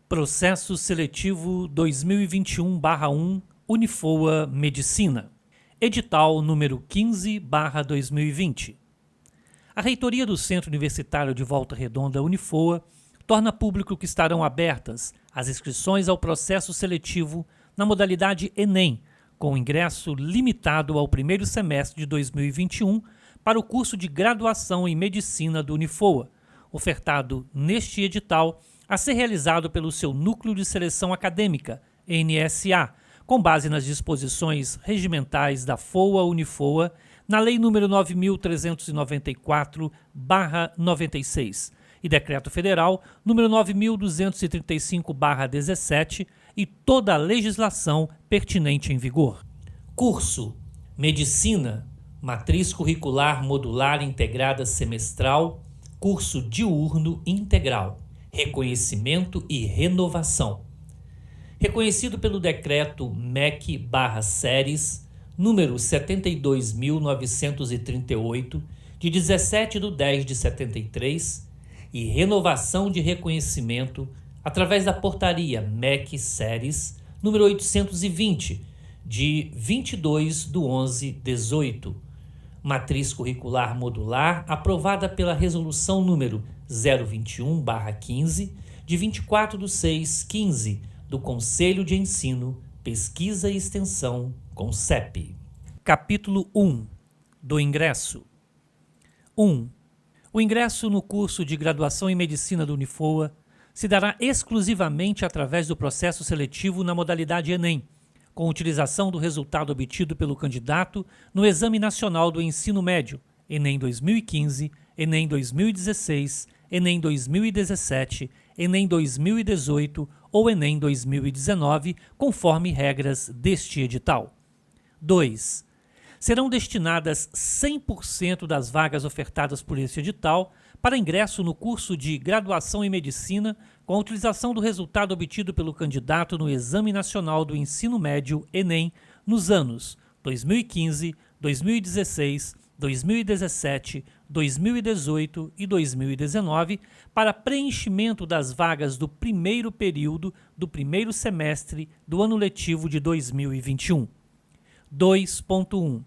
Processo Seletivo 2021/1 Unifoa Medicina. Edital número 15/2020. A reitoria do Centro Universitário de Volta Redonda Unifoa torna público que estarão abertas as inscrições ao processo seletivo na modalidade Enem, com ingresso limitado ao primeiro semestre de 2021 para o curso de graduação em Medicina do Unifoa, ofertado neste edital a ser realizado pelo seu Núcleo de Seleção Acadêmica, NSA, com base nas disposições regimentais da FOA Unifoa, na Lei nº 9.394/96 e Decreto Federal nº 9.235/17 e toda a legislação pertinente em vigor. Curso Medicina, Matriz Curricular Modular Integrada Semestral, Curso Diurno Integral, Reconhecimento e Renovação. Reconhecido pelo Decreto MEC/Seres, número 72.938, de 17/10/73, e renovação de reconhecimento através da Portaria MEC/Seres, número 820, de 22/11/18, Matriz Curricular Modular, aprovada pela Resolução número 021/15, de 24/6/15, do Conselho de Ensino, Pesquisa e Extensão, CONCEP. Capítulo 1. Do ingresso. 1. O ingresso no curso de graduação em Medicina do Unifoa se dará exclusivamente através do processo seletivo na modalidade Enem, com utilização do resultado obtido pelo candidato no Exame Nacional do Ensino Médio, Enem 2015, Enem 2016, Enem 2017, Enem 2018 ou Enem 2019, conforme regras deste edital. 2. Serão destinadas 100% das vagas ofertadas por este edital para ingresso no curso de graduação em Medicina com a utilização do resultado obtido pelo candidato no Exame Nacional do Ensino Médio, Enem, nos anos 2015, 2016, 2017, 2018 e 2019 para preenchimento das vagas do primeiro período do primeiro semestre do ano letivo de 2021. 2.1.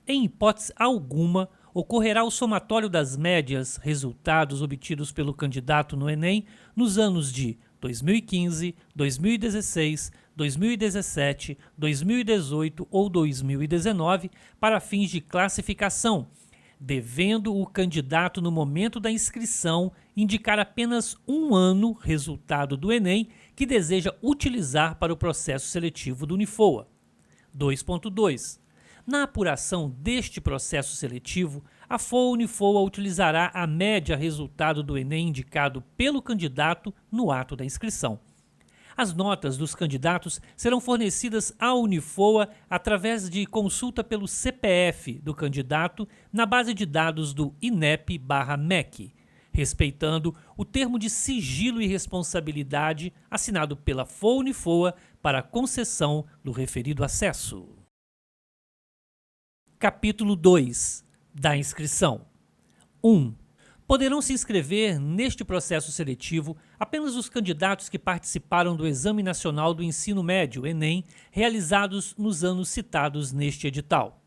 Em hipótese alguma, ocorrerá o somatório das médias resultados obtidos pelo candidato no Enem nos anos de 2015, 2016, 2017, 2018 ou 2019 para fins de classificação, devendo o candidato no momento da inscrição indicar apenas um ano resultado do Enem que deseja utilizar para o processo seletivo do Unifoa. 2.2. Na apuração deste processo seletivo, a FOA Unifoa utilizará a média resultado do Enem indicado pelo candidato no ato da inscrição. As notas dos candidatos serão fornecidas à Unifoa através de consulta pelo CPF do candidato na base de dados do INEP/MEC, respeitando o termo de sigilo e responsabilidade assinado pela FOA Unifoa para a concessão do referido acesso. Capítulo 2. Da inscrição. 1. Poderão se inscrever neste processo seletivo apenas os candidatos que participaram do Exame Nacional do Ensino Médio, Enem, realizados nos anos citados neste edital.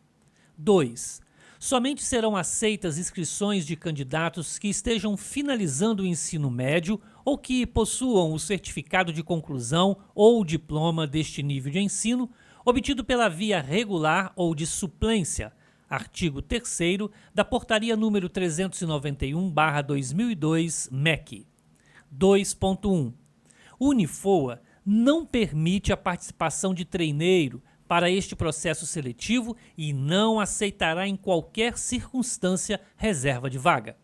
2. Somente serão aceitas inscrições de candidatos que estejam finalizando o ensino médio ou que possuam o certificado de conclusão ou diploma deste nível de ensino, obtido pela via regular ou de suplência, artigo 3º da Portaria número 391/2002, MEC. 2.1. O Unifoa não permite a participação de treineiro para este processo seletivo e não aceitará em qualquer circunstância reserva de vaga.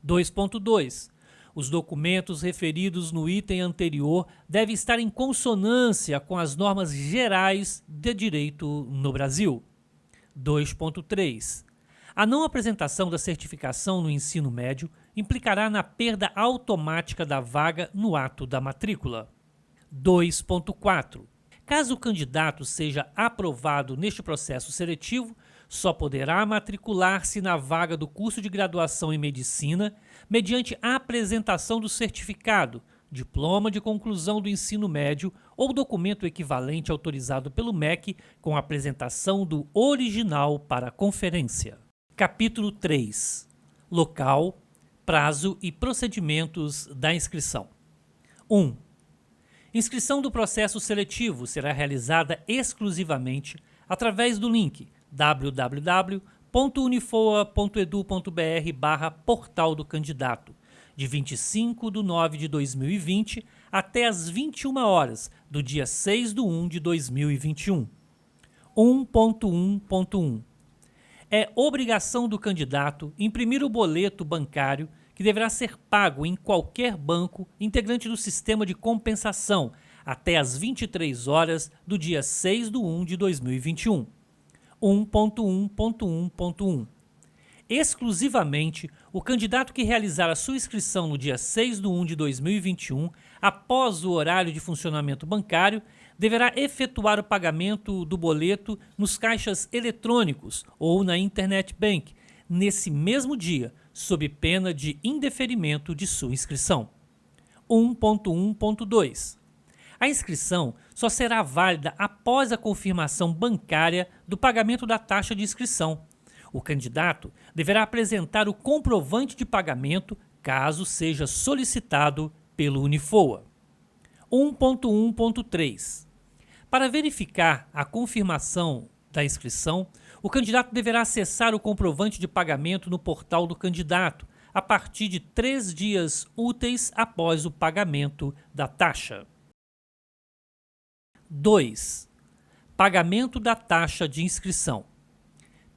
2.2. Os documentos referidos no item anterior devem estar em consonância com as normas gerais de direito no Brasil. 2.3. A não apresentação da certificação no ensino médio implicará na perda automática da vaga no ato da matrícula. 2.4. Caso o candidato seja aprovado neste processo seletivo, só poderá matricular-se na vaga do curso de graduação em Medicina mediante a apresentação do certificado diploma de conclusão do ensino médio ou documento equivalente autorizado pelo MEC com apresentação do original para a conferência. Capítulo 3. Local, prazo e procedimentos da inscrição. 1. Inscrição do processo seletivo será realizada exclusivamente através do link www.unifoa.edu.br/portal do candidato, de 25/9/2020 até as 21 horas do dia 6/1/2021. 1.1.1. É obrigação do candidato imprimir o boleto bancário que deverá ser pago em qualquer banco integrante do sistema de compensação até as 23 horas do dia 6/1/2021. 1.1.1.1. Exclusivamente, o candidato que realizar a sua inscrição no dia 6/1/2021, após o horário de funcionamento bancário, deverá efetuar o pagamento do boleto nos caixas eletrônicos ou na Internet Bank, nesse mesmo dia, sob pena de indeferimento de sua inscrição. 1.1.2. A inscrição só será válida após a confirmação bancária do pagamento da taxa de inscrição. O candidato deverá apresentar o comprovante de pagamento, caso seja solicitado pelo Unifoa. 1.1.3. Para verificar a confirmação da inscrição, o candidato deverá acessar o comprovante de pagamento no portal do candidato a partir de 3 dias úteis após o pagamento da taxa. 2. Pagamento da taxa de inscrição.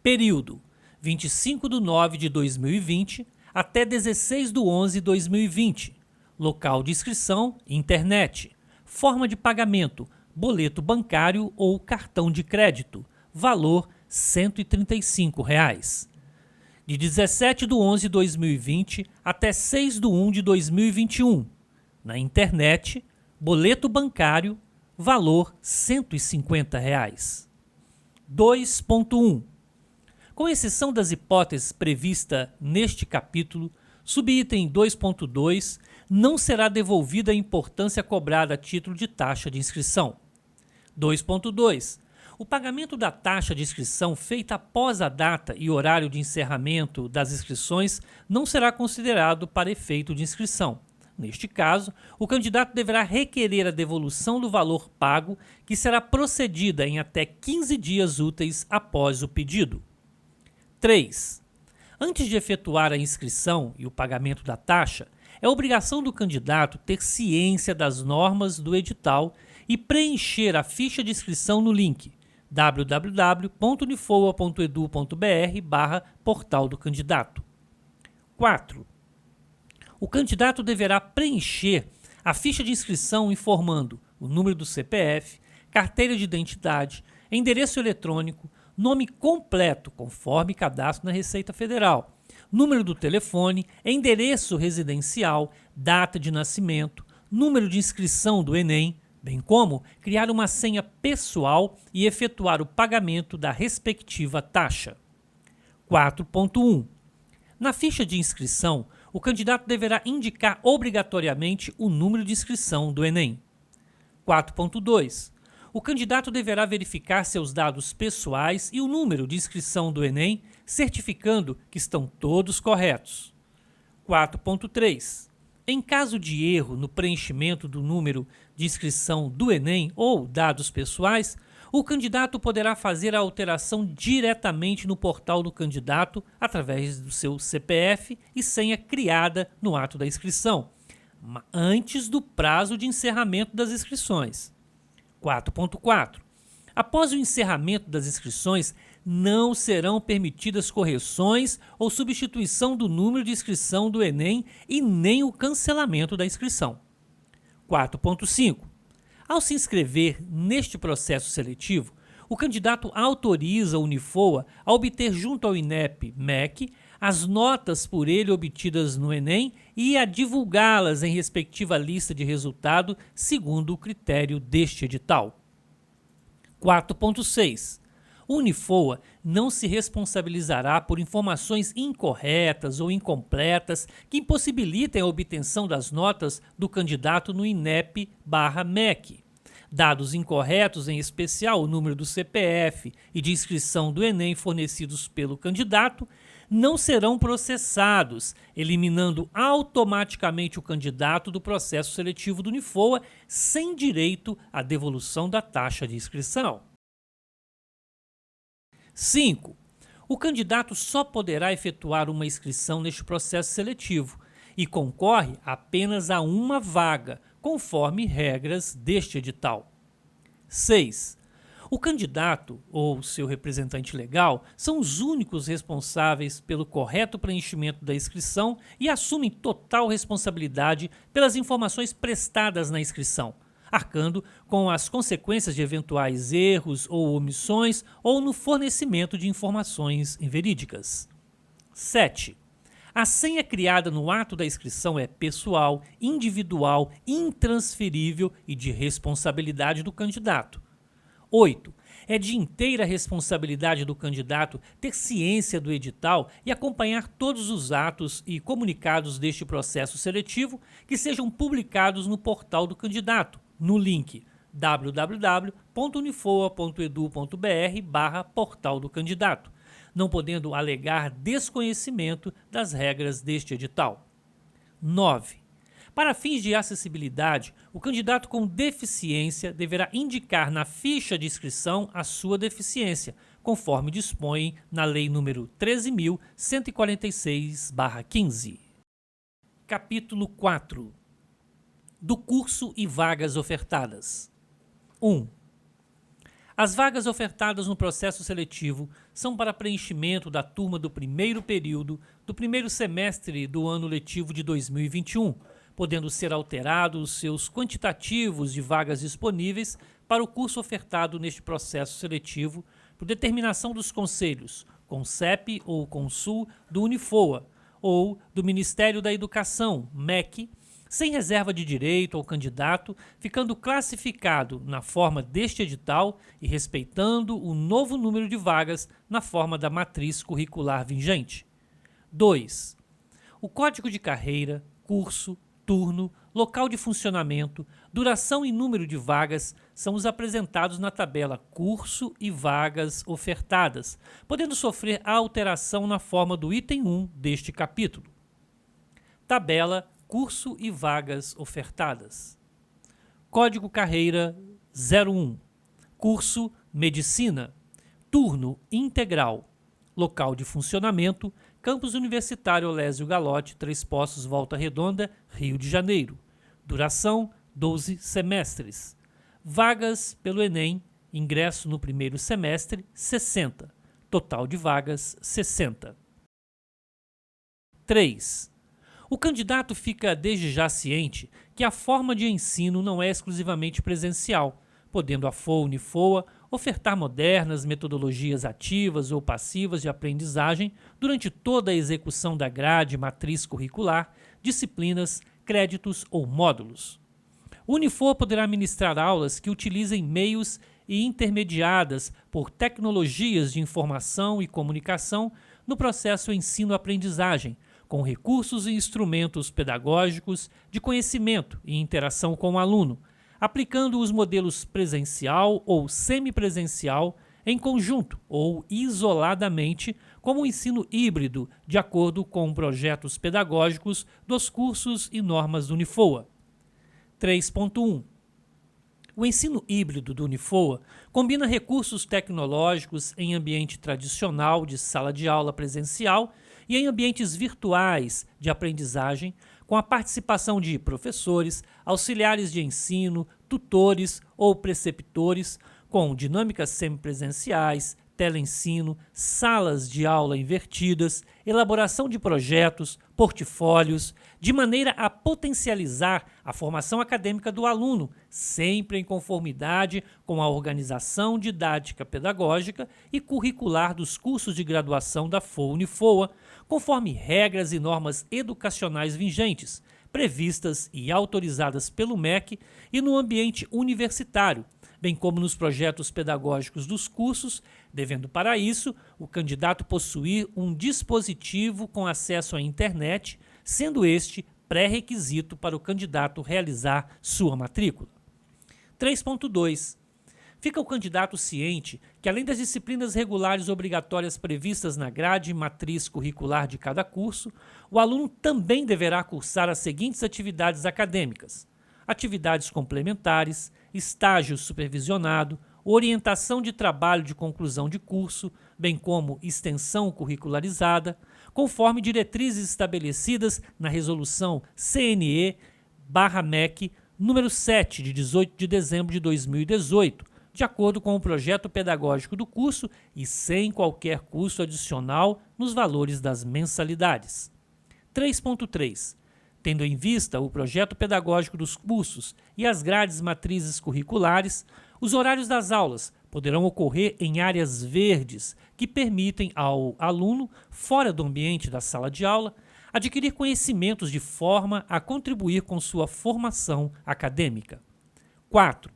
Período: 25/9/2020 até 16/11/2020. Local de inscrição: internet. Forma de pagamento: boleto bancário ou cartão de crédito. Valor: R$ 135. De 17/11/2020 até 6/1/2021. Na internet, boleto bancário. Valor: R$ 150. 2.1. Com exceção das hipóteses previstas neste capítulo, subitem 2.2 não será devolvida a importância cobrada a título de taxa de inscrição. 2.2. O pagamento da taxa de inscrição feita após a data e horário de encerramento das inscrições não será considerado para efeito de inscrição. Neste caso, o candidato deverá requerer a devolução do valor pago, que será procedida em até 15 dias úteis após o pedido. 3. Antes de efetuar a inscrição e o pagamento da taxa, é obrigação do candidato ter ciência das normas do edital e preencher a ficha de inscrição no link www.unifoa.edu.br/portal do candidato. 4. O candidato deverá preencher a ficha de inscrição informando o número do CPF, carteira de identidade, endereço eletrônico, nome completo conforme cadastro na Receita Federal, número do telefone, endereço residencial, data de nascimento, número de inscrição do Enem, bem como criar uma senha pessoal e efetuar o pagamento da respectiva taxa. 4.1. Na ficha de inscrição, o candidato deverá indicar obrigatoriamente o número de inscrição do Enem. 4.2. O candidato deverá verificar seus dados pessoais e o número de inscrição do Enem, certificando que estão todos corretos. 4.3. Em caso de erro no preenchimento do número de inscrição do Enem ou dados pessoais, o candidato poderá fazer a alteração diretamente no portal do candidato através do seu CPF e senha criada no ato da inscrição, antes do prazo de encerramento das inscrições. 4.4. Após o encerramento das inscrições, não serão permitidas correções ou substituição do número de inscrição do Enem e nem o cancelamento da inscrição. 4.5. Ao se inscrever neste processo seletivo, o candidato autoriza a Unifoa a obter junto ao INEP-MEC as notas por ele obtidas no Enem e a divulgá-las em respectiva lista de resultado segundo o critério deste edital. 4.6. O Unifoa não se responsabilizará por informações incorretas ou incompletas que impossibilitem a obtenção das notas do candidato no INEP/MEC. Dados incorretos, em especial o número do CPF e de inscrição do Enem fornecidos pelo candidato, não serão processados, eliminando automaticamente o candidato do processo seletivo do Unifoa sem direito à devolução da taxa de inscrição. 5. O candidato só poderá efetuar uma inscrição neste processo seletivo e concorre apenas a uma vaga, conforme regras deste edital. 6. O candidato ou seu representante legal são os únicos responsáveis pelo correto preenchimento da inscrição e assumem total responsabilidade pelas informações prestadas na inscrição, arcando com as consequências de eventuais erros ou omissões ou no fornecimento de informações inverídicas. 7. A senha criada no ato da inscrição é pessoal, individual, intransferível e de responsabilidade do candidato. 8. É de inteira responsabilidade do candidato ter ciência do edital e acompanhar todos os atos e comunicados deste processo seletivo que sejam publicados no portal do candidato, no link www.unifoa.edu.br/portal do candidato, não podendo alegar desconhecimento das regras deste edital. 9. Para fins de acessibilidade, o candidato com deficiência deverá indicar na ficha de inscrição a sua deficiência, conforme dispõe na Lei nº 13.146/15. Capítulo 4. Do curso e vagas ofertadas. 1. As vagas ofertadas no processo seletivo são para preenchimento da turma do primeiro período do primeiro semestre do ano letivo de 2021, podendo ser alterados seus quantitativos de vagas disponíveis para o curso ofertado neste processo seletivo por determinação dos conselhos, CONCEP ou CONSUL do Unifoa ou do Ministério da Educação, MEC, sem reserva de direito ao candidato, ficando classificado na forma deste edital e respeitando o novo número de vagas na forma da matriz curricular vigente. 2. O código de carreira, curso, turno, local de funcionamento, duração e número de vagas são os apresentados na tabela curso e vagas ofertadas, podendo sofrer alteração na forma do item 1 deste capítulo. Tabela curso e vagas ofertadas. Código carreira 01. Curso medicina. Turno integral. Local de funcionamento Campus Universitário Olésio Galotti, Três Poços, Volta Redonda, Rio de Janeiro. Duração 12 semestres. Vagas pelo Enem. Ingresso no primeiro semestre 60. Total de vagas 60. 3. O candidato fica desde já ciente que a forma de ensino não é exclusivamente presencial, podendo a Unifoa ofertar modernas metodologias ativas ou passivas de aprendizagem durante toda a execução da grade matriz curricular, disciplinas, créditos ou módulos. O Unifoa poderá ministrar aulas que utilizem meios e intermediadas por tecnologias de informação e comunicação no processo ensino-aprendizagem, com recursos e instrumentos pedagógicos de conhecimento e interação com o aluno, aplicando os modelos presencial ou semipresencial em conjunto ou isoladamente, como o ensino híbrido, de acordo com projetos pedagógicos dos cursos e normas do Unifoa. 3.1. O ensino híbrido do Unifoa combina recursos tecnológicos em ambiente tradicional de sala de aula presencial e em ambientes virtuais de aprendizagem, com a participação de professores, auxiliares de ensino, tutores ou preceptores, com dinâmicas semipresenciais, teleensino, salas de aula invertidas, elaboração de projetos, portfólios, de maneira a potencializar a formação acadêmica do aluno, sempre em conformidade com a organização didática pedagógica e curricular dos cursos de graduação da Unifoa, conforme regras e normas educacionais vigentes, previstas e autorizadas pelo MEC e no ambiente universitário, bem como nos projetos pedagógicos dos cursos, devendo para isso o candidato possuir um dispositivo com acesso à internet, sendo este pré-requisito para o candidato realizar sua matrícula. 3.2. Fica o candidato ciente que, além das disciplinas regulares obrigatórias previstas na grade matriz curricular de cada curso, o aluno também deverá cursar as seguintes atividades acadêmicas: atividades complementares, estágio supervisionado, orientação de trabalho de conclusão de curso, bem como extensão curricularizada, conforme diretrizes estabelecidas na Resolução CNE/MEC número 7, de 18 de dezembro de 2018, de acordo com o projeto pedagógico do curso e sem qualquer custo adicional nos valores das mensalidades. 3.3. Tendo em vista o projeto pedagógico dos cursos e as grades matrizes curriculares, os horários das aulas poderão ocorrer em áreas verdes que permitem ao aluno, fora do ambiente da sala de aula, adquirir conhecimentos de forma a contribuir com sua formação acadêmica. 4.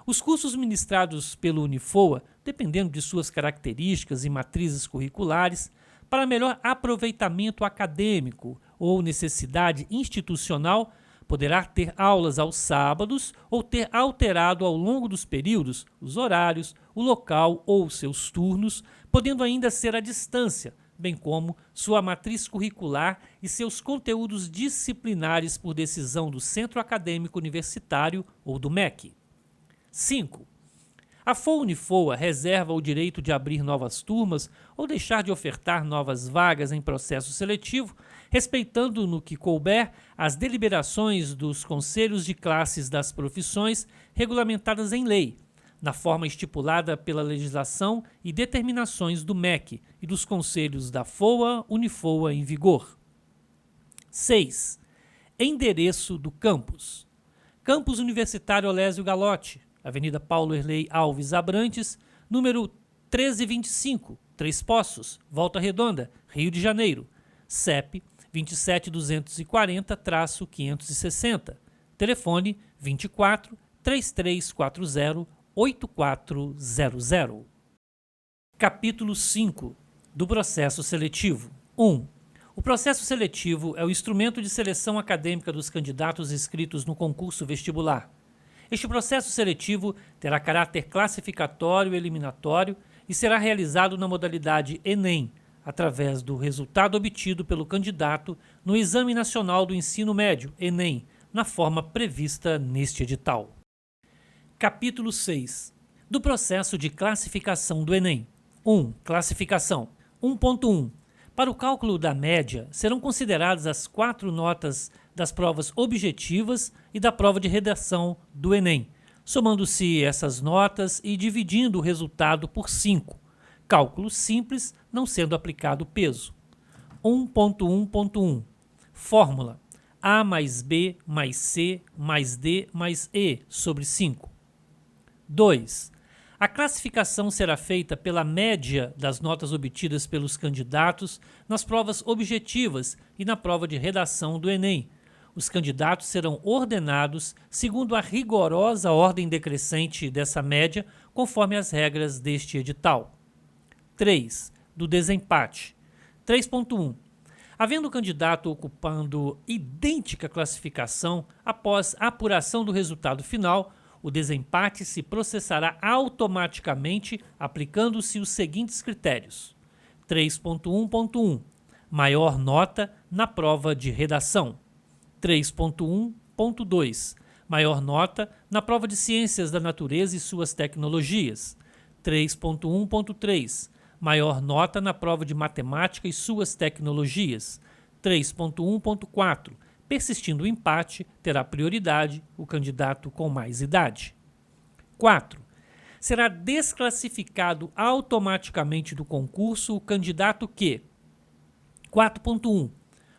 Os cursos ministrados pelo Unifoa, dependendo de suas características e matrizes curriculares, para melhor aproveitamento acadêmico ou necessidade institucional, poderá ter aulas aos sábados ou ter alterado ao longo dos períodos os horários, o local ou seus turnos, podendo ainda ser à distância, bem como sua matriz curricular e seus conteúdos disciplinares por decisão do Centro Acadêmico Universitário ou do MEC. 5. A FOA-Unifoa reserva o direito de abrir novas turmas ou deixar de ofertar novas vagas em processo seletivo, respeitando no que couber as deliberações dos conselhos de classes das profissões regulamentadas em lei, na forma estipulada pela legislação e determinações do MEC e dos conselhos da FOA-Unifoa em vigor. 6. Endereço do campus. Campus Universitário Olésio Galotti, Avenida Paulo Erlei Alves Abrantes, número 1325, Três Poços, Volta Redonda, Rio de Janeiro. CEP 27240-560. Telefone 24 3340 8400. Capítulo 5 do processo seletivo. 1. O processo seletivo é o instrumento de seleção acadêmica dos candidatos inscritos no concurso vestibular. Este processo seletivo terá caráter classificatório e eliminatório e será realizado na modalidade Enem, através do resultado obtido pelo candidato no Exame Nacional do Ensino Médio, Enem, na forma prevista neste edital. Capítulo 6. Do processo de classificação do Enem. 1. Classificação. 1.1. Para o cálculo da média, serão consideradas as 4 notas das provas objetivas e da prova de redação do Enem, somando-se essas notas e dividindo o resultado por 5. Cálculo simples, não sendo aplicado peso. 1.1.1. Fórmula: A mais B mais C mais D mais E sobre 5. 2. A classificação será feita pela média das notas obtidas pelos candidatos nas provas objetivas e na prova de redação do Enem. Os candidatos serão ordenados segundo a rigorosa ordem decrescente dessa média, conforme as regras deste edital. 3. Do desempate. 3.1. Havendo o candidato ocupando idêntica classificação, após a apuração do resultado final, o desempate se processará automaticamente aplicando-se os seguintes critérios. 3.1.1. Maior nota na prova de redação. 3.1.2. Maior nota na prova de Ciências da Natureza e suas tecnologias. 3.1.3. Maior nota na prova de Matemática e suas tecnologias. 3.1.4. Persistindo o empate, terá prioridade o candidato com mais idade. 4. Será desclassificado automaticamente do concurso o candidato que 4.1.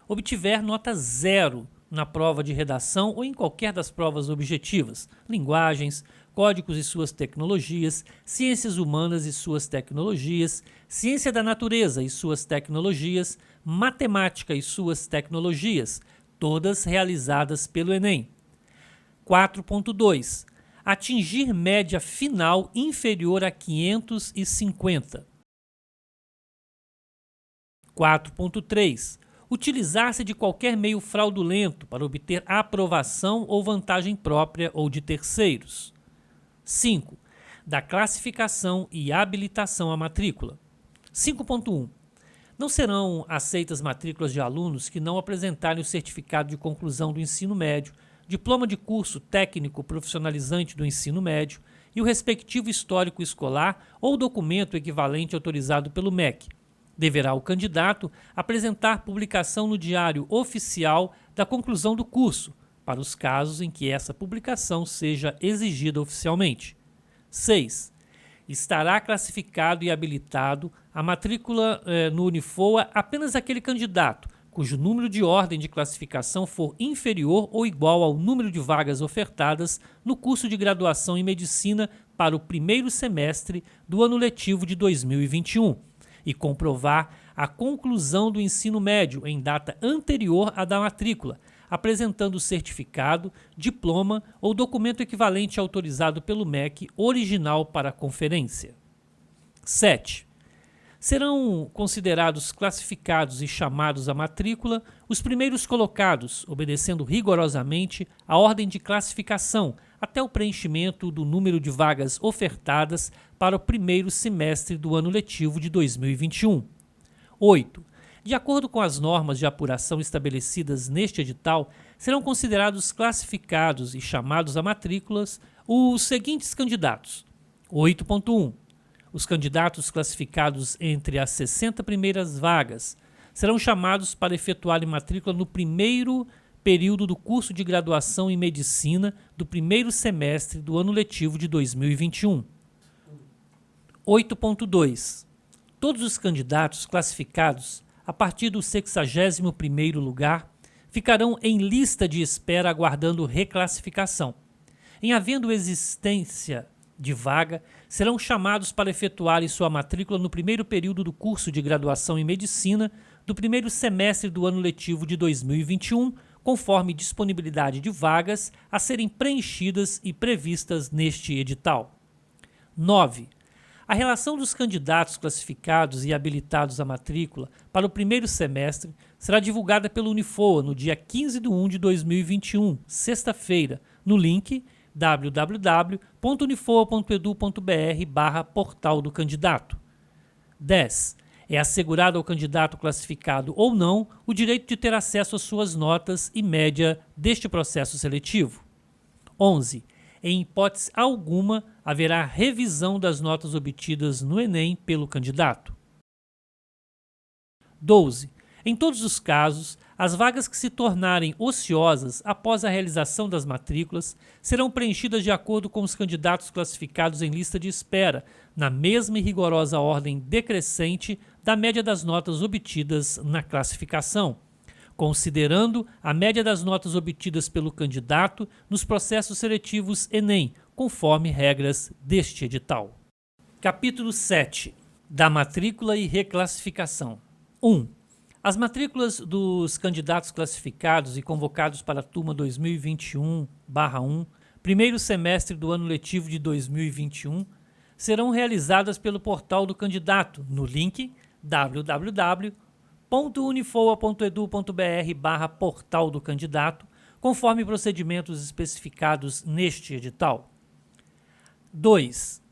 Obtiver nota 0 na prova de redação ou em qualquer das provas objetivas, linguagens, códigos e suas tecnologias, ciências humanas e suas tecnologias, ciência da natureza e suas tecnologias, matemática e suas tecnologias, todas realizadas pelo Enem. 4.2. atingir média final inferior a 550. 4.3. Utilizar-se de qualquer meio fraudulento para obter aprovação ou vantagem própria ou de terceiros. 5. Da classificação e habilitação à matrícula. 5.1. Não serão aceitas matrículas de alunos que não apresentarem o certificado de conclusão do ensino médio, diploma de curso técnico profissionalizante do ensino médio e o respectivo histórico escolar ou documento equivalente autorizado pelo MEC. Deverá o candidato apresentar publicação no Diário Oficial da conclusão do curso, para os casos em que essa publicação seja exigida oficialmente. 6. Estará classificado e habilitado a matrícula no Unifoa apenas aquele candidato cujo número de ordem de classificação for inferior ou igual ao número de vagas ofertadas no curso de graduação em medicina para o primeiro semestre do ano letivo de 2021 e comprovar a conclusão do ensino médio em data anterior à da matrícula, apresentando certificado, diploma ou documento equivalente autorizado pelo MEC original para a conferência. 7. Serão considerados classificados e chamados à matrícula os primeiros colocados, obedecendo rigorosamente a ordem de classificação até o preenchimento do número de vagas ofertadas para o primeiro semestre do ano letivo de 2021. 8. De acordo com as normas de apuração estabelecidas neste edital, serão considerados classificados e chamados a matrículas os seguintes candidatos. 8.1. Os candidatos classificados entre as 60 primeiras vagas serão chamados para efetuarem matrícula no primeiro período do curso de graduação em medicina do primeiro semestre do ano letivo de 2021. 8.2. Todos os candidatos classificados a partir do 61º lugar ficarão em lista de espera aguardando reclassificação. Em havendo existência de vaga, serão chamados para efetuarem sua matrícula no primeiro período do curso de graduação em medicina do primeiro semestre do ano letivo de 2021, conforme disponibilidade de vagas a serem preenchidas e previstas neste edital. 9. A relação dos candidatos classificados e habilitados à matrícula para o primeiro semestre será divulgada pelo Unifoa no dia 15/1 de 2021, sexta-feira, no link www.unifoa.edu.br/portal do candidato. 10. É assegurado ao candidato classificado ou não o direito de ter acesso às suas notas e média deste processo seletivo. 11. Em hipótese alguma, haverá revisão das notas obtidas no Enem pelo candidato. 12. Em todos os casos, as vagas que se tornarem ociosas após a realização das matrículas serão preenchidas de acordo com os candidatos classificados em lista de espera, na mesma e rigorosa ordem decrescente da média das notas obtidas na classificação, considerando a média das notas obtidas pelo candidato nos processos seletivos Enem, conforme regras deste edital. Capítulo 7. Da matrícula e reclassificação. 1. As matrículas dos candidatos classificados e convocados para a turma 2021/1, primeiro semestre do ano letivo de 2021, serão realizadas pelo portal do candidato no link www.unifoa.edu.br/portal do candidato, conforme procedimentos especificados neste edital. 2.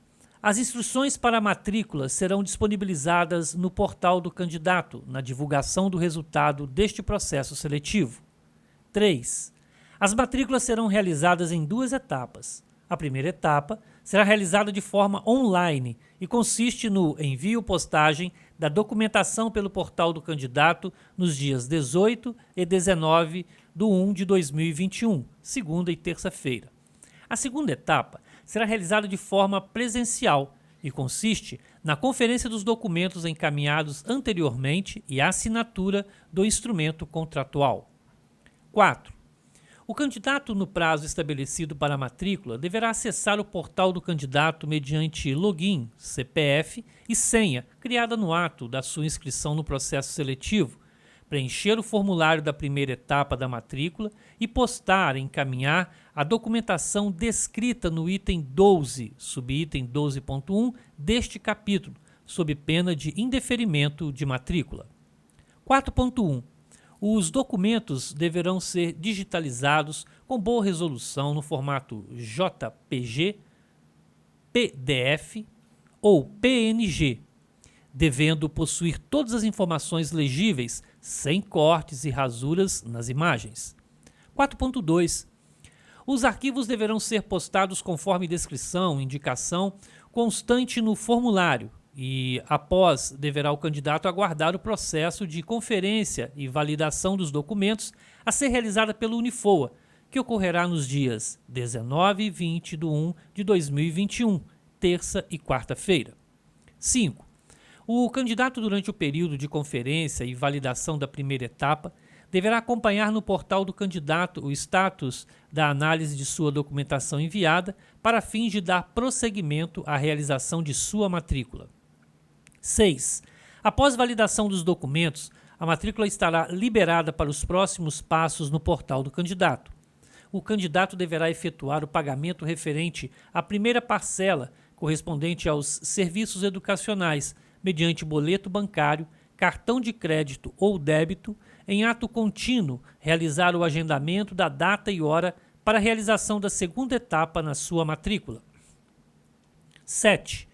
As instruções para a matrícula serão disponibilizadas no portal do candidato, na divulgação do resultado deste processo seletivo. 3. As matrículas serão realizadas em 2 etapas. A primeira etapa será realizada de forma online e consiste no envio-postagem da documentação pelo portal do candidato nos dias 18 e 19/1 de 2021, segunda e terça-feira. A segunda etapa será realizada de forma presencial e consiste na conferência dos documentos encaminhados anteriormente e a assinatura do instrumento contratual. 4. O candidato, no prazo estabelecido para a matrícula, deverá acessar o portal do candidato mediante login, CPF e senha criada no ato da sua inscrição no processo seletivo, preencher o formulário da primeira etapa da matrícula e encaminhar a documentação descrita no item 12, subitem 12.1 deste capítulo, sob pena de indeferimento de matrícula. 4.1. Os documentos deverão ser digitalizados com boa resolução no formato JPG, PDF ou PNG, devendo possuir todas as informações legíveis, sem cortes e rasuras nas imagens. 4.2. Os arquivos deverão ser postados conforme descrição, indicação constante no formulário e, após, deverá o candidato aguardar o processo de conferência e validação dos documentos a ser realizada pelo Unifoa, que ocorrerá nos dias 19 e 20 de 1 de 2021, terça e quarta-feira. 5. O candidato, durante o período de conferência e validação da primeira etapa, deverá acompanhar no portal do candidato o status da análise de sua documentação enviada para fins de dar prosseguimento à realização de sua matrícula. 6. Após validação dos documentos, a matrícula estará liberada para os próximos passos no portal do candidato. O candidato deverá efetuar o pagamento referente à primeira parcela, correspondente aos serviços educacionais, mediante boleto bancário, cartão de crédito ou débito, em ato contínuo, realizar o agendamento da data e hora para a realização da segunda etapa na sua matrícula. 7.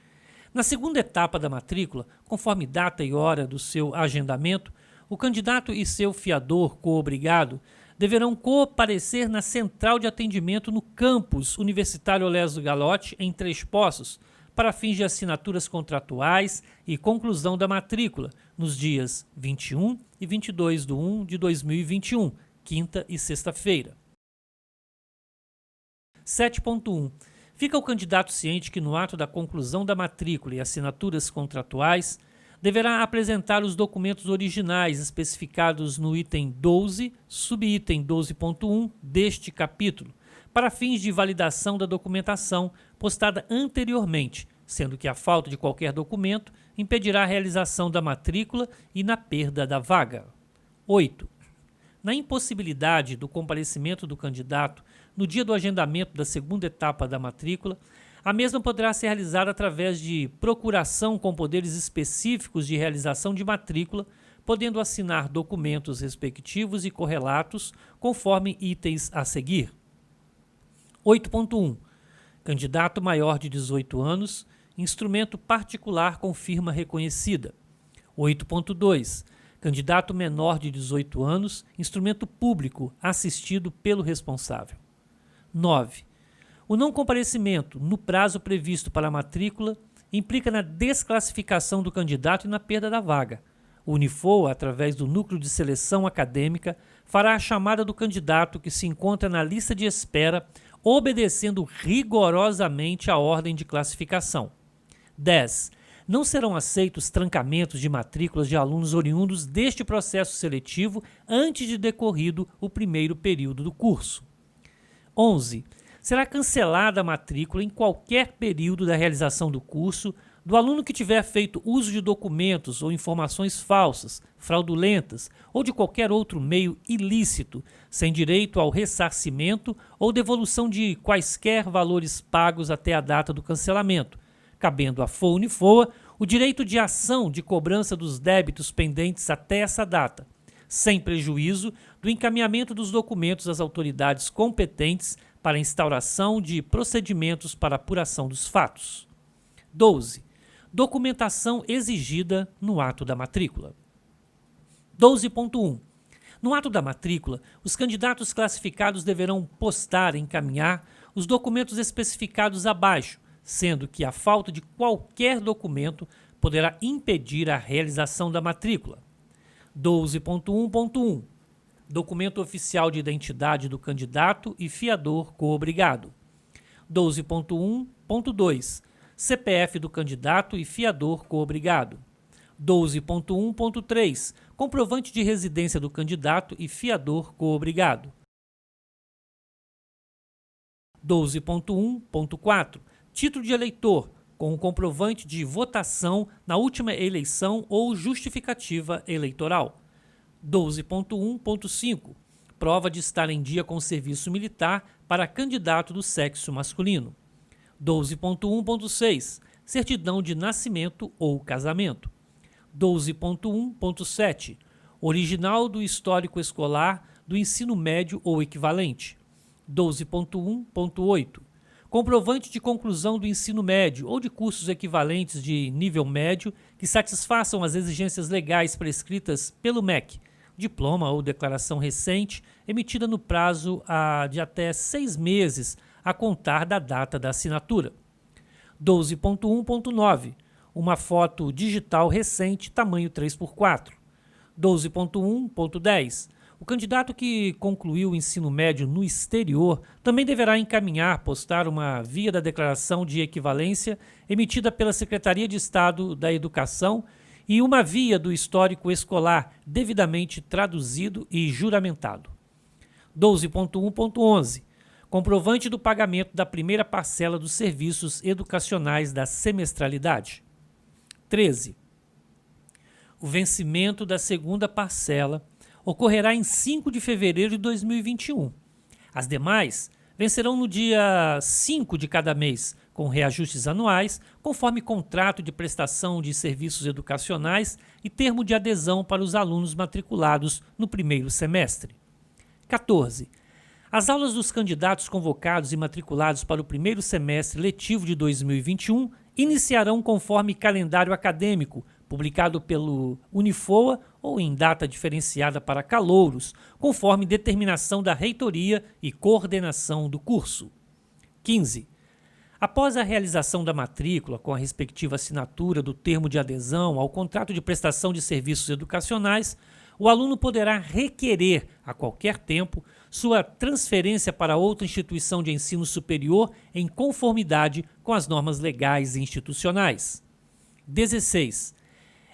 Na segunda etapa da matrícula, conforme data e hora do seu agendamento, o candidato e seu fiador coobrigado deverão comparecer na central de atendimento no campus Universitário Olésio Galotti, em Três Poços, para fins de assinaturas contratuais e conclusão da matrícula, nos dias 21 e 22 de 1 de 2021, quinta e sexta-feira. 7.1. Fica o candidato ciente que, no ato da conclusão da matrícula e assinaturas contratuais, deverá apresentar os documentos originais especificados no item 12, subitem 12.1 deste capítulo, para fins de validação da documentação postada anteriormente, sendo que a falta de qualquer documento impedirá a realização da matrícula e na perda da vaga. 8. Na impossibilidade do comparecimento do candidato no dia do agendamento da segunda etapa da matrícula, a mesma poderá ser realizada através de procuração com poderes específicos de realização de matrícula, podendo assinar documentos respectivos e correlatos conforme itens a seguir. 8.1. Candidato maior de 18 anos, instrumento particular com firma reconhecida. 8.2. Candidato menor de 18 anos, instrumento público assistido pelo responsável. 9. O não comparecimento no prazo previsto para a matrícula implica na desclassificação do candidato e na perda da vaga. O Unifoa, através do Núcleo de Seleção Acadêmica, fará a chamada do candidato que se encontra na lista de espera, obedecendo rigorosamente a ordem de classificação. 10. Não serão aceitos trancamentos de matrículas de alunos oriundos deste processo seletivo antes de decorrido o primeiro período do curso. 11. Será cancelada a matrícula em qualquer período da realização do curso do aluno que tiver feito uso de documentos ou informações falsas, fraudulentas ou de qualquer outro meio ilícito, sem direito ao ressarcimento ou devolução de quaisquer valores pagos até a data do cancelamento, cabendo à FOA-Unifoa o direito de ação de cobrança dos débitos pendentes até essa data, sem prejuízo do encaminhamento dos documentos às autoridades competentes para a instauração de procedimentos para apuração dos fatos. 12. Documentação exigida no ato da matrícula. 12.1. No ato da matrícula, os candidatos classificados deverão postar e encaminhar os documentos especificados abaixo, sendo que a falta de qualquer documento poderá impedir a realização da matrícula. 12.1.1. Documento oficial de identidade do candidato e fiador coobrigado. 12.1.2. CPF do candidato e fiador coobrigado. 12.1.3. Comprovante de residência do candidato e fiador coobrigado. 12.1.4. Título de eleitor, com o comprovante de votação na última eleição ou justificativa eleitoral. 12.1.5. Prova de estar em dia com o serviço militar para candidato do sexo masculino. 12.1.6 Certidão de nascimento ou casamento. 12.1.7 Original do histórico escolar do ensino médio ou equivalente. 12.1.8 Comprovante de conclusão do ensino médio ou de cursos equivalentes de nível médio que satisfaçam as exigências legais prescritas pelo MEC, diploma ou declaração recente emitida no prazo de até 6 meses a contar da data da assinatura. 12.1.9 Uma foto digital recente tamanho 3x4. 12.1.10 O candidato que concluiu o ensino médio no exterior também deverá postar uma via da declaração de equivalência emitida pela Secretaria de Estado da Educação e uma via do histórico escolar devidamente traduzido e juramentado. 12.1.11 Comprovante do pagamento da primeira parcela dos serviços educacionais da semestralidade. 13. O vencimento da segunda parcela ocorrerá em 5 de fevereiro de 2021. As demais vencerão no dia 5 de cada mês, com reajustes anuais, conforme contrato de prestação de serviços educacionais e termo de adesão para os alunos matriculados no primeiro semestre. 14. As aulas dos candidatos convocados e matriculados para o primeiro semestre letivo de 2021 iniciarão conforme calendário acadêmico, publicado pelo Unifoa ou em data diferenciada para calouros, conforme determinação da reitoria e coordenação do curso. 15. Após a realização da matrícula, com a respectiva assinatura do termo de adesão ao contrato de prestação de serviços educacionais, o aluno poderá requerer, a qualquer tempo, sua transferência para outra instituição de ensino superior em conformidade com as normas legais e institucionais. 16.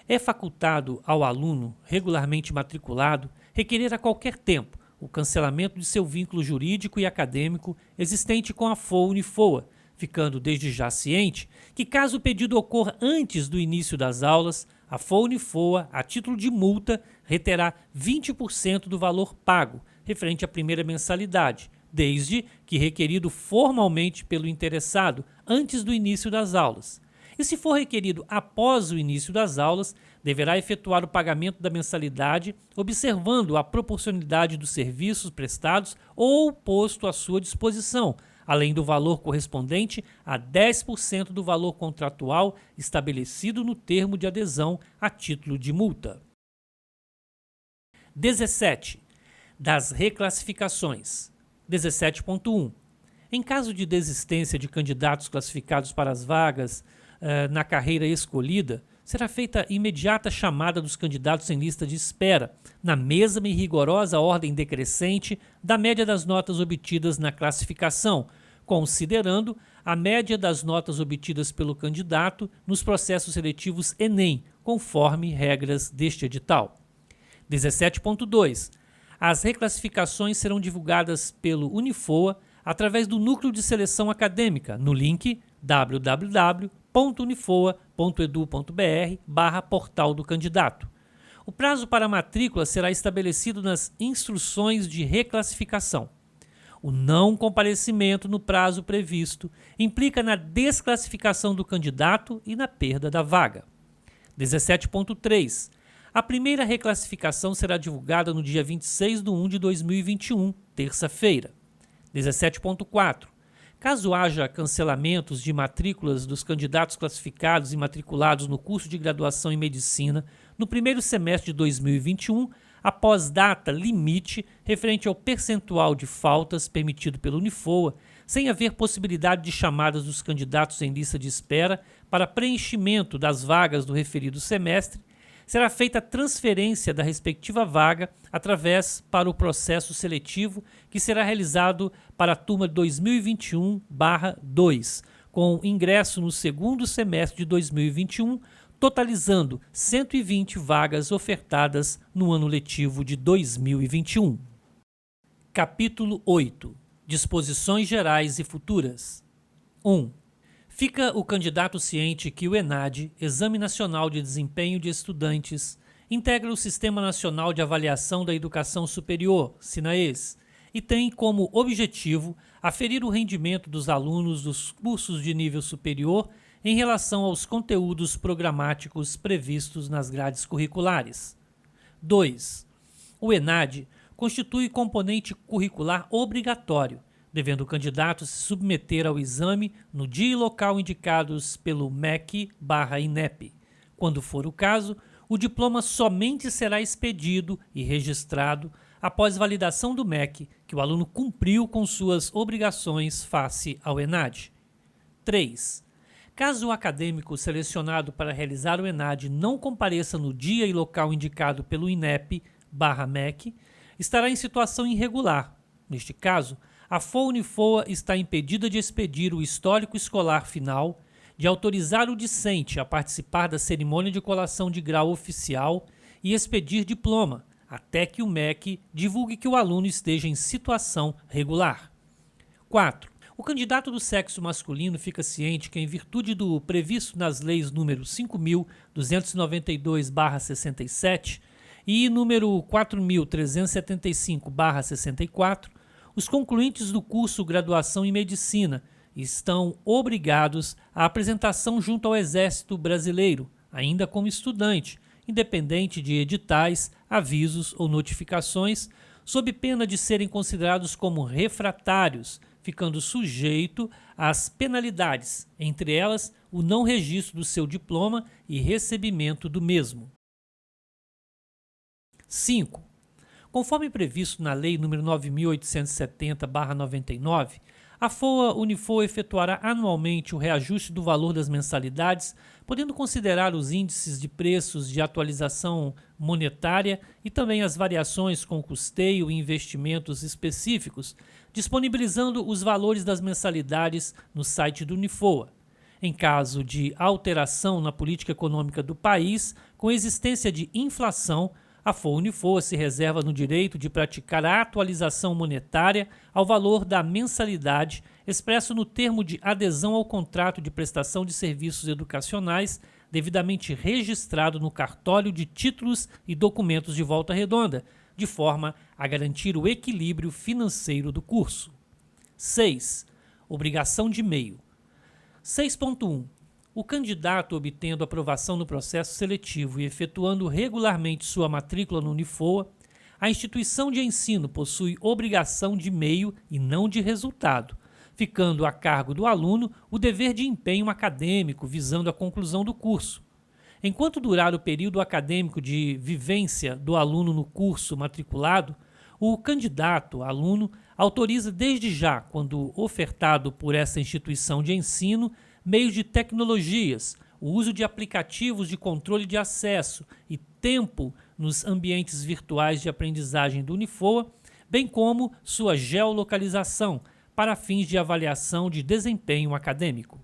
É facultado ao aluno regularmente matriculado requerer a qualquer tempo o cancelamento de seu vínculo jurídico e acadêmico existente com a FOA-Unifoa, ficando desde já ciente que, caso o pedido ocorra antes do início das aulas, a FOA-Unifoa, a título de multa, reterá 20% do valor pago, referente à primeira mensalidade, desde que requerido formalmente pelo interessado antes do início das aulas. E se for requerido após o início das aulas, deverá efetuar o pagamento da mensalidade, observando a proporcionalidade dos serviços prestados ou posto à sua disposição, além do valor correspondente a 10% do valor contratual estabelecido no termo de adesão a título de multa. 17. Das reclassificações. 17.1. Em caso de desistência de candidatos classificados para as vagas na carreira escolhida, será feita imediata chamada dos candidatos em lista de espera, na mesma e rigorosa ordem decrescente da média das notas obtidas na classificação, considerando a média das notas obtidas pelo candidato nos processos seletivos Enem, conforme regras deste edital. 17.2. As reclassificações serão divulgadas pelo Unifoa através do Núcleo de Seleção Acadêmica no link www.unifoa.edu.br/portal do candidato. O prazo para a matrícula será estabelecido nas instruções de reclassificação. O não comparecimento no prazo previsto implica na desclassificação do candidato e na perda da vaga. 17.3. A primeira reclassificação será divulgada no dia 26/1 de 2021, terça-feira. 17.4. Caso haja cancelamentos de matrículas dos candidatos classificados e matriculados no curso de graduação em medicina no primeiro semestre de 2021, após data limite referente ao percentual de faltas permitido pelo Unifoa, sem haver possibilidade de chamadas dos candidatos em lista de espera para preenchimento das vagas do referido semestre, será feita a transferência da respectiva vaga para o processo seletivo que será realizado para a turma 2021/2, com ingresso no segundo semestre de 2021, totalizando 120 vagas ofertadas no ano letivo de 2021. Capítulo 8. Disposições gerais e futuras. 1. Fica o candidato ciente que o ENAD, Exame Nacional de Desempenho de Estudantes, integra o Sistema Nacional de Avaliação da Educação Superior, SINAES, e tem como objetivo aferir o rendimento dos alunos dos cursos de nível superior em relação aos conteúdos programáticos previstos nas grades curriculares. 2. O ENAD constitui componente curricular obrigatório, devendo o candidato se submeter ao exame no dia e local indicados pelo MEC/INEP. Quando for o caso, o diploma somente será expedido e registrado após validação do MEC que o aluno cumpriu com suas obrigações face ao ENAD. 3. Caso o acadêmico selecionado para realizar o ENAD não compareça no dia e local indicado pelo INEP/MEC, estará em situação irregular. Neste caso, a FOA-Unifoa está impedida de expedir o histórico escolar final, de autorizar o discente a participar da cerimônia de colação de grau oficial e expedir diploma, até que o MEC divulgue que o aluno esteja em situação regular. 4. O candidato do sexo masculino fica ciente que, em virtude do previsto nas leis número 5.292/67 e número 4.375/64, os concluintes do curso Graduação em Medicina estão obrigados à apresentação junto ao Exército Brasileiro, ainda como estudante, independente de editais, avisos ou notificações, sob pena de serem considerados como refratários, ficando sujeito às penalidades, entre elas o não registro do seu diploma e recebimento do mesmo. 5. Conforme previsto na Lei nº 9.870/99, a FOA-Unifoa efetuará anualmente o reajuste do valor das mensalidades, podendo considerar os índices de preços de atualização monetária e também as variações com custeio e investimentos específicos, disponibilizando os valores das mensalidades no site do Unifoa. Em caso de alteração na política econômica do país, com existência de inflação, a FOA-Unifoa se reserva no direito de praticar a atualização monetária ao valor da mensalidade expresso no termo de adesão ao contrato de prestação de serviços educacionais devidamente registrado no cartório de títulos e documentos de Volta Redonda, de forma a garantir o equilíbrio financeiro do curso. 6. Obrigação de meio. 6.1. O candidato obtendo aprovação no processo seletivo e efetuando regularmente sua matrícula no Unifoa, a instituição de ensino possui obrigação de meio e não de resultado, ficando a cargo do aluno o dever de empenho acadêmico visando a conclusão do curso. Enquanto durar o período acadêmico de vivência do aluno no curso matriculado, o candidato aluno autoriza desde já, quando ofertado por essa instituição de ensino, meios de tecnologias, o uso de aplicativos de controle de acesso e tempo nos ambientes virtuais de aprendizagem do Unifoa, bem como sua geolocalização para fins de avaliação de desempenho acadêmico.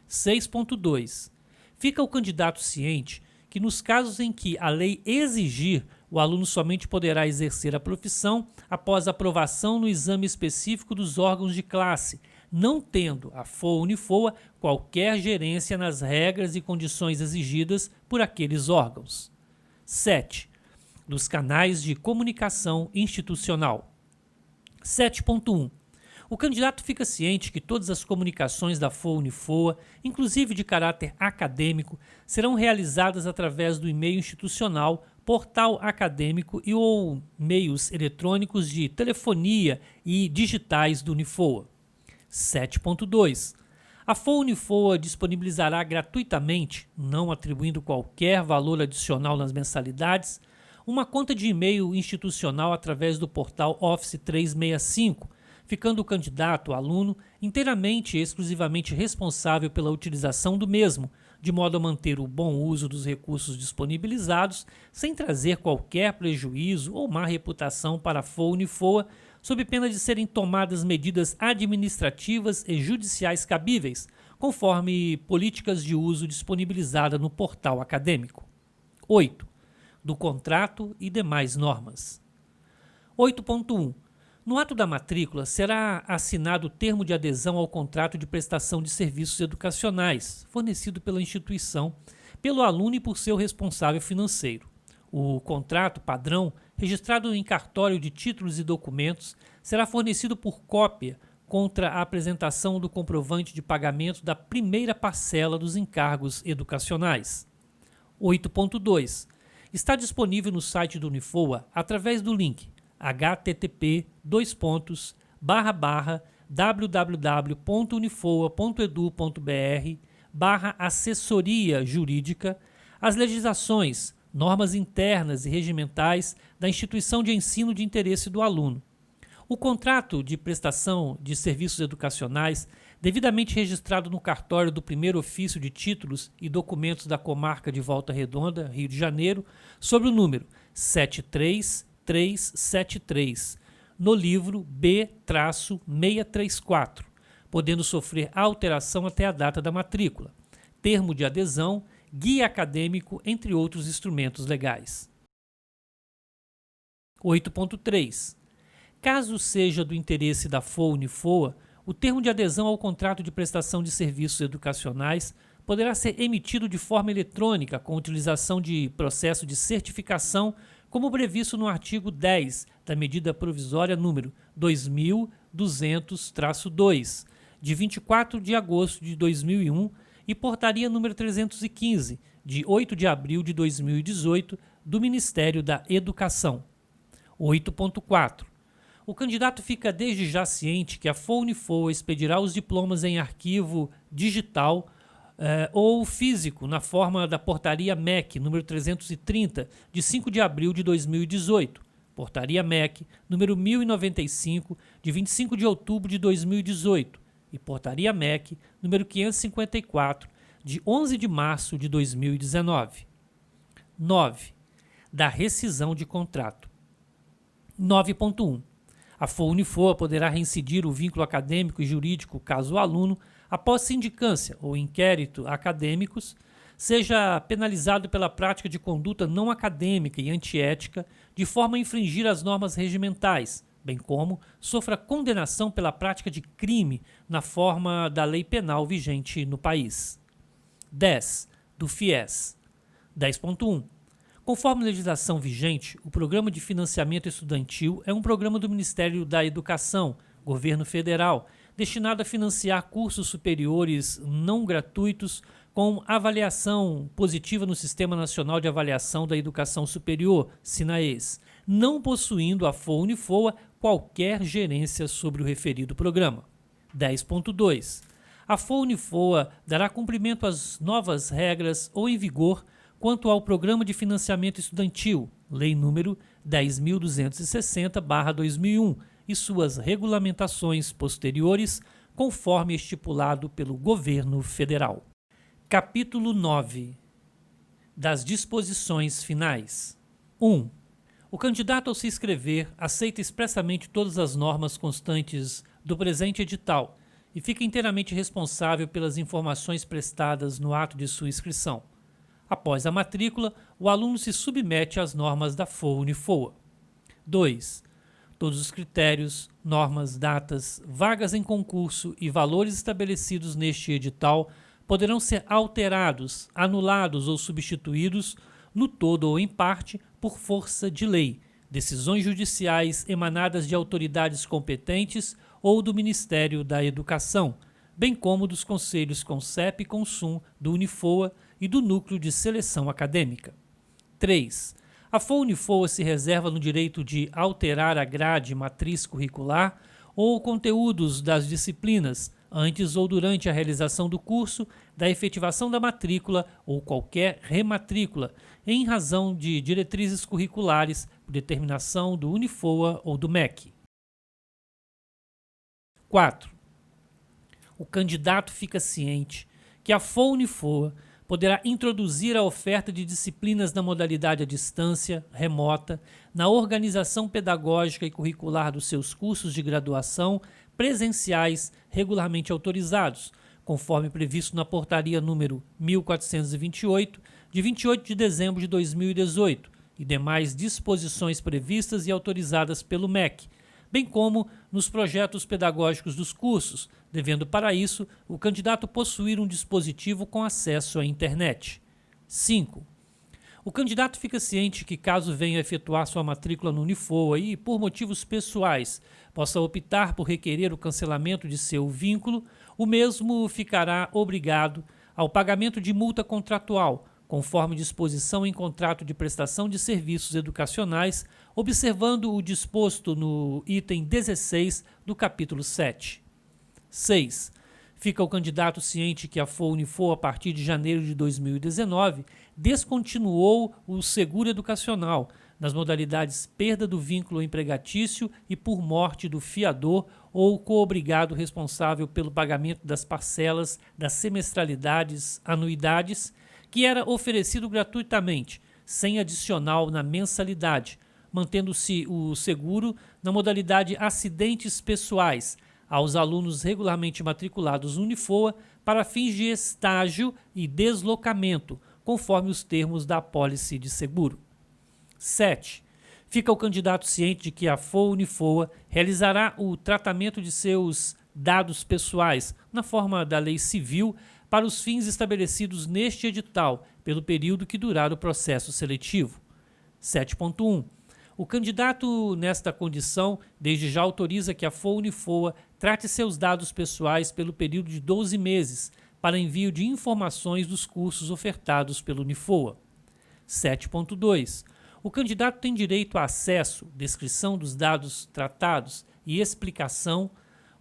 6.2. Fica o candidato ciente que, nos casos em que a lei exigir, o aluno somente poderá exercer a profissão após aprovação no exame específico dos órgãos de classe, não tendo a FOA-Unifoa qualquer gerência nas regras e condições exigidas por aqueles órgãos. 7. Dos canais de comunicação institucional. 7.1. O candidato fica ciente que todas as comunicações da FOA-Unifoa, inclusive de caráter acadêmico, serão realizadas através do e-mail institucional, portal acadêmico e ou meios eletrônicos de telefonia e digitais do Unifoa. 7.2. A FOA-Unifoa disponibilizará gratuitamente, não atribuindo qualquer valor adicional nas mensalidades, uma conta de e-mail institucional através do portal Office 365, ficando o candidato, aluno, inteiramente e exclusivamente responsável pela utilização do mesmo, de modo a manter o bom uso dos recursos disponibilizados, sem trazer qualquer prejuízo ou má reputação para a FOA-Unifoa, sob pena de serem tomadas medidas administrativas e judiciais cabíveis, conforme políticas de uso disponibilizada no portal acadêmico. 8. Do contrato e demais normas. 8.1. No ato da matrícula, será assinado o termo de adesão ao contrato de prestação de serviços educacionais, fornecido pela instituição, pelo aluno e por seu responsável financeiro. O contrato padrão, registrado em cartório de títulos e documentos, será fornecido por cópia contra a apresentação do comprovante de pagamento da primeira parcela dos encargos educacionais. 8.2. Está disponível no site do Unifoa através do link http://www.unifoa.edu.br/assessoria jurídica as legislações, normas internas e regimentais da instituição de ensino de interesse do aluno. O contrato de prestação de serviços educacionais, devidamente registrado no cartório do Primeiro Ofício de Títulos e Documentos da Comarca de Volta Redonda, Rio de Janeiro, sob o número 73373, no livro B-634, podendo sofrer alteração até a data da matrícula, termo de adesão, guia acadêmico, entre outros instrumentos legais. 8.3. Caso seja do interesse da FOA-Unifoa, o termo de adesão ao contrato de prestação de serviços educacionais poderá ser emitido de forma eletrônica com utilização de processo de certificação, como previsto no artigo 10 da medida provisória número 2200-2, de 24 de agosto de 2001, e portaria número 315, de 8 de abril de 2018, do Ministério da Educação. 8.4. O candidato fica desde já ciente que a FOA-Unifoa expedirá os diplomas em arquivo digital ou físico na forma da portaria MEC número 330, de 5 de abril de 2018, portaria MEC número 1095, de 25 de outubro de 2018 e portaria MEC número 554, de 11 de março de 2019. 9. Da rescisão de contrato. 9.1. A FOA-Unifoa poderá reincidir o vínculo acadêmico e jurídico caso o aluno, após sindicância ou inquérito acadêmicos, seja penalizado pela prática de conduta não acadêmica e antiética de forma a infringir as normas regimentais, bem como sofra condenação pela prática de crime na forma da lei penal vigente no país. 10. Do FIES. 10.1. Conforme a legislação vigente, o Programa de Financiamento Estudantil é um programa do Ministério da Educação, Governo Federal, destinado a financiar cursos superiores não gratuitos com avaliação positiva no Sistema Nacional de Avaliação da Educação Superior, SINAES, não possuindo a FOA-Unifoa qualquer gerência sobre o referido programa. 10.2. A FOA-Unifoa dará cumprimento às novas regras ou em vigor quanto ao Programa de Financiamento Estudantil, Lei nº 10.260/2001, e suas regulamentações posteriores, conforme estipulado pelo Governo Federal. Capítulo 9. Das disposições finais. 1. O candidato, ao se inscrever, aceita expressamente todas as normas constantes do presente edital e fica inteiramente responsável pelas informações prestadas no ato de sua inscrição. Após a matrícula, o aluno se submete às normas da FOA-Unifoa. 2. Todos os critérios, normas, datas, vagas em concurso e valores estabelecidos neste edital poderão ser alterados, anulados ou substituídos, no todo ou em parte, por força de lei, decisões judiciais emanadas de autoridades competentes ou do Ministério da Educação, bem como dos conselhos CONCEP e CONSUM do Unifoa e do Núcleo de Seleção Acadêmica. 3. A FOA-Unifoa se reserva no direito de alterar a grade matriz curricular ou conteúdos das disciplinas antes ou durante a realização do curso, da efetivação da matrícula ou qualquer rematrícula, em razão de diretrizes curriculares por determinação do Unifoa ou do MEC. 4. O candidato fica ciente que a FOA-Unifoa poderá introduzir a oferta de disciplinas na modalidade à distância, remota, na organização pedagógica e curricular dos seus cursos de graduação presenciais regularmente autorizados, conforme previsto na portaria número 1428, de 28 de dezembro de 2018, e demais disposições previstas e autorizadas pelo MEC, bem como nos projetos pedagógicos dos cursos, devendo para isso o candidato possuir um dispositivo com acesso à internet. 5. O candidato fica ciente que, caso venha efetuar sua matrícula no Unifoa e, por motivos pessoais, possa optar por requerer o cancelamento de seu vínculo, o mesmo ficará obrigado ao pagamento de multa contratual, conforme disposição em contrato de prestação de serviços educacionais, observando o disposto no item 16 do capítulo 7. 6. Fica o candidato ciente que a FOA-Unifoa, a partir de janeiro de 2019, descontinuou o seguro educacional nas modalidades perda do vínculo empregatício e por morte do fiador ou coobrigado responsável pelo pagamento das parcelas das semestralidades, anuidades, que era oferecido gratuitamente, sem adicional na mensalidade, mantendo-se o seguro na modalidade acidentes pessoais aos alunos regularmente matriculados no Unifoa para fins de estágio e deslocamento, conforme os termos da apólice de seguro. 7. Fica o candidato ciente de que a FOA-Unifoa realizará o tratamento de seus dados pessoais na forma da lei civil para os fins estabelecidos neste edital, pelo período que durar o processo seletivo. 7.1. O candidato, nesta condição, desde já autoriza que a FOA-Unifoa trate seus dados pessoais pelo período de 12 meses para envio de informações dos cursos ofertados pelo Unifoa. 7.2. O candidato tem direito a acesso, descrição dos dados tratados e explicação,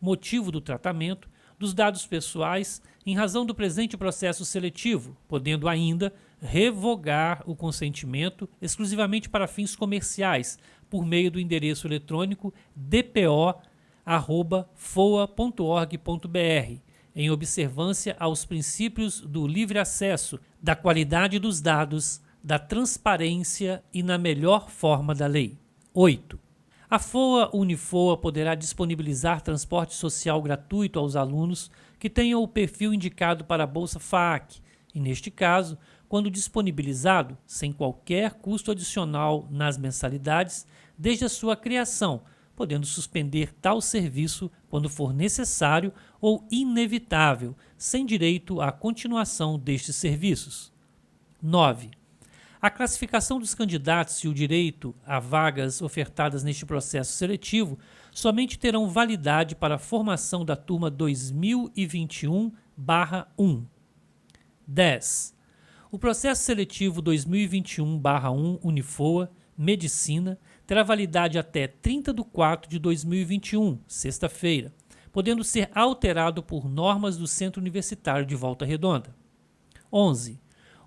motivo do tratamento, dos dados pessoais em razão do presente processo seletivo, podendo ainda revogar o consentimento exclusivamente para fins comerciais por meio do endereço eletrônico dpo@foa.org.br, em observância aos princípios do livre acesso, da qualidade dos dados, da transparência e na melhor forma da lei. 8. A FOA-Unifoa poderá disponibilizar transporte social gratuito aos alunos que tenham o perfil indicado para a Bolsa FAAC, e neste caso, quando disponibilizado, sem qualquer custo adicional nas mensalidades, desde a sua criação, podendo suspender tal serviço quando for necessário ou inevitável, sem direito à continuação destes serviços. 9. A classificação dos candidatos e o direito a vagas ofertadas neste processo seletivo somente terão validade para a formação da turma 2021/1. 10. O processo seletivo 2021/1 Unifoa, Medicina, terá validade até 30/4/2021, sexta-feira, podendo ser alterado por normas do Centro Universitário de Volta Redonda. 11.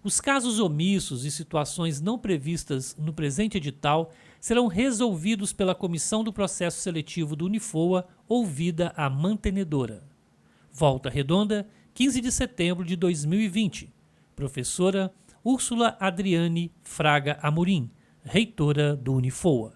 Os casos omissos e situações não previstas no presente edital serão resolvidos pela comissão do processo seletivo do Unifoa, ouvida a mantenedora. Volta Redonda, 15 de setembro de 2020. Professora Úrsula Adriane Fraga Amorim, reitora do Unifoa.